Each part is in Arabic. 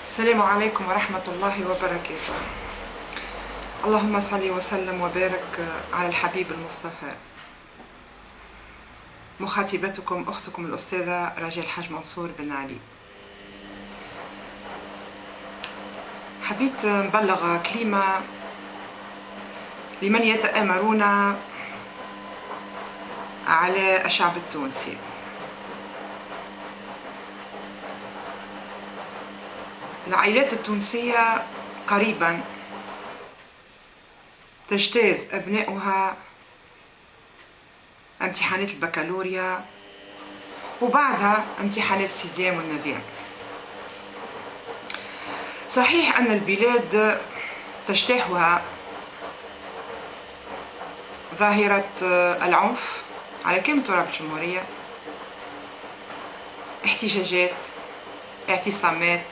السلام عليكم ورحمة الله وبركاته. اللهم صل وسلم وبارك على الحبيب المصطفى. مخاطبتكم أختكم الأستاذة رجاء الحاج منصور بن علي. حبيت نبلغ كلمة لمن يتآمرون على الشعب التونسي. العائلات التونسية قريبا تجتاز أبنائها امتحانات البكالوريا وبعدها امتحانات السيزيام والنوفيام. صحيح أن البلاد تجتاحها ظاهرة العنف على كامل تراب الجمهورية، احتجاجات، اعتصامات.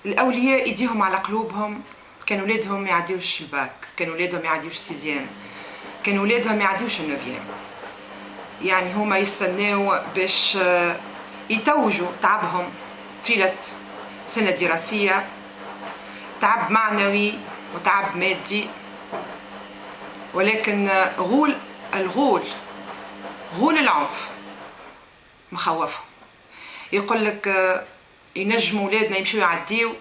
الأولياء يديهم على قلوبهم، كانوا ولادهم ما يعديوش الباك، كانوا ولادهم ما يعديوش السيزيام، كانوا ولادهم ما يعديوش النوفيام. يعني هما يستناو باش يتوجوا تعبهم طيلة سنة دراسية، تعب معنوي وتعب مادي، ولكن غول العنف مخوفهم. يقول لك ينجموا ولادنا يمشوا يعديوا،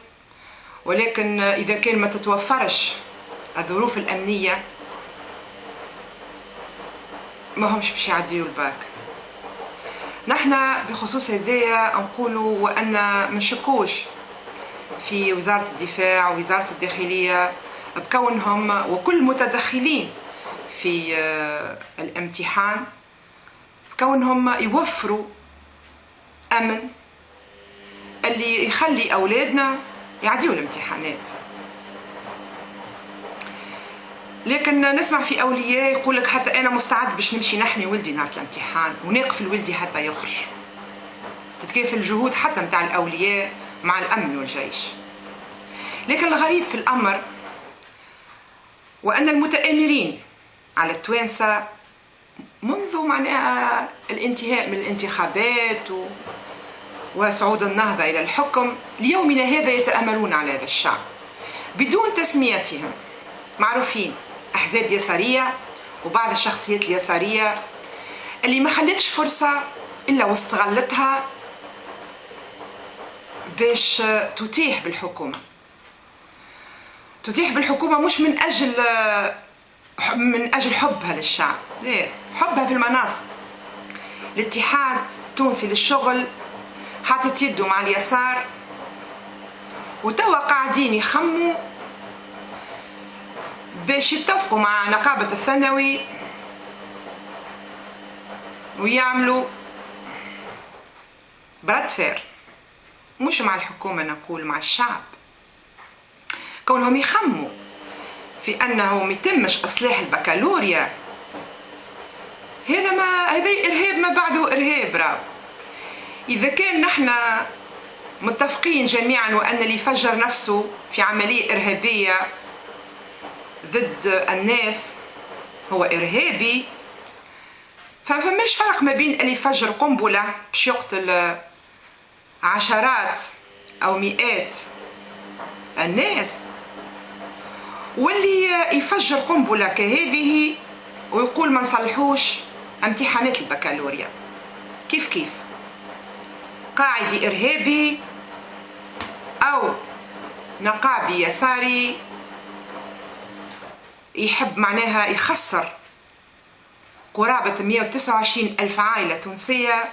ولكن إذا كان ما تتوفرش الظروف الأمنية ما همش باش يعديوا الباك. نحن بخصوص هذايا نقولوا وأن منشكوش في وزارة الدفاع ووزارة الداخلية بكونهم وكل متدخلين في الامتحان بكونهم يوفروا أمن اللي يخلي أولادنا يعديوا الامتحانات. لكن نسمع في أولياء يقولك حتى أنا مستعد باش نمشي نحمي ولدي نهار الامتحان ونقفل ولدي حتى يخرج. تتكافل الجهود حتى متاع الأولياء مع الأمن والجيش. لكن الغريب في الأمر وأن المتآمرين على التوانسة منذ معناها الانتهاء من الانتخابات وصعود النهضة إلى الحكم ليومنا هذا يتآمرون على هذا الشعب بدون تسميتهم. معروفين أحزاب يسارية وبعض الشخصيات اليسارية اللي ما خلتش فرصة إلا واستغلتها باش تتيح بالحكومة مش من أجل حبها للشعب، لا، حبها في المناصب. الاتحاد التونسي للشغل حاطط يده مع اليسار وتوا قاعدين يخموا باش يتفقوا مع نقابة الثانوي ويعملوا برد فير، مش مع الحكومة، نقول مع الشعب. كونهم يخموا في أنه ميتمش إصلاح البكالوريا، هذا إرهاب ما بعده إرهاب. راو إذا كان نحن متفقين جميعا وأن اللي يفجر نفسه في عملية إرهابية ضد الناس هو إرهابي، فمش فرق ما بين اللي يفجر قنبلة باش يقتل عشرات أو مئات الناس واللي يفجر قنبلة كهذه ويقول ما نصلحوش امتحانات البكالوريا. كيف قاعدي إرهابي أو نقابي يساري يحب معناها يخسر قرابة 129 ألف عائلة تونسية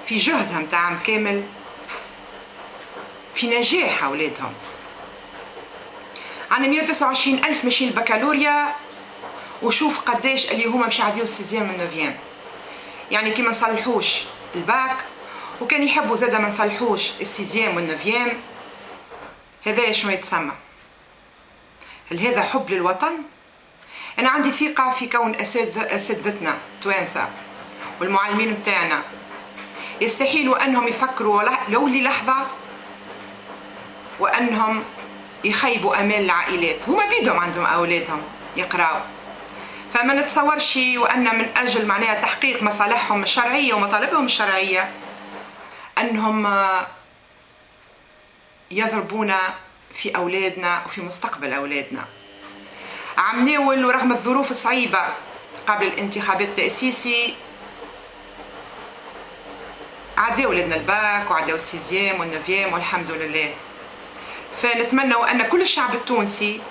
في جهدها متاع عام كامل في نجاح أولادهم. عنا 129 ألف ماشيين البكالوريا، وشوف قداش اللي هما مش عاديو السيزيام والنوفيام. يعني كي ما نصلحوش الباك وكان يحبوا زادا ما نصلحوش السيزيام والنوفيام، هذا شنو يتسمى؟ هل هذا حب للوطن؟ أنا عندي ثقة في كون أساتذتنا توانسة والمعلمين متاعنا يستحيلوا أنهم يفكروا لو للحظة وأنهم يخيبوا أمال العائلات. هما بيدهم عندهم أولادهم يقراوا، فما نتصورش وأن من أجل معناها تحقيق مصالحهم الشرعية ومطالبهم الشرعية أنهم يضربون في أولادنا وفي مستقبل أولادنا. عم ناول ورغم الظروف الصعيبة قبل الانتخابات التأسيسي عداو ولادنا الباك وعداو السيزيام والنوفيام والحمد لله. فنتمنى أن كل الشعب التونسي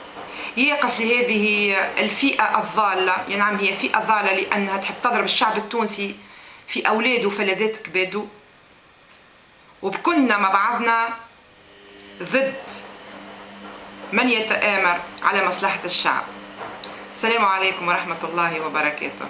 يقف لهذه الفئة الضالة. نعم هي فئة ضالة لأنها تحب تضرب الشعب التونسي في أولاده وفلذات كباده، وبكلنا مع بعضنا ضد من يتآمر على مصلحة الشعب. السلام عليكم ورحمة الله وبركاته.